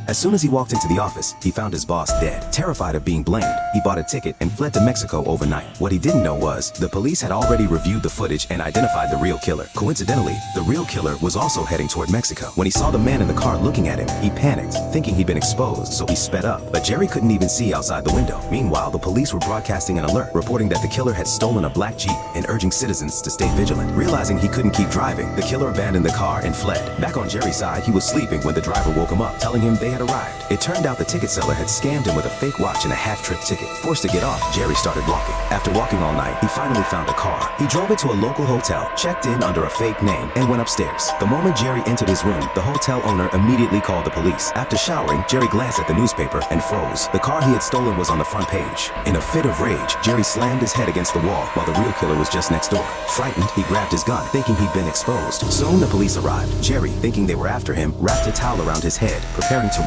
As soon as he walked into the office, he found his boss dead. Terrified of being blamed, he bought a ticket and fled to Mexico overnight. What he didn't know was, the police had already reviewed the footage and identified the real killer. Coincidentally, the real killer was also heading toward Mexico. When he saw the man in the car looking at him, he panicked, thinking he'd been exposed, so he sped up. But Jerry couldn't even see outside the window. Meanwhile, the police were broadcasting an alert, reporting that the killer had stolen a black Jeep and urging citizens to stay vigilant. Realizing he couldn't keep driving, the killer abandoned the car and fled. Back on Jerry's side, he was sleeping when the driver woke him up, telling him they had arrived. It turned out the ticket seller had scammed him with a fake watch and a half-trip ticket. Forced to get off, Jerry started walking. After walking all night, he finally found a car. He drove it to a local hotel, checked in under a fake name, and went upstairs. The moment Jerry entered his room, the hotel owner immediately called the police. After showering, Jerry glanced at the newspaper and froze. The car he had stolen was on the front page. In a fit of rage, Jerry slammed his head against the wall while the real killer was just next door. Frightened, he grabbed his gun, thinking he'd been exposed. Soon the police arrived. Jerry, thinking they were after him, wrapped a towel around his head, preparing to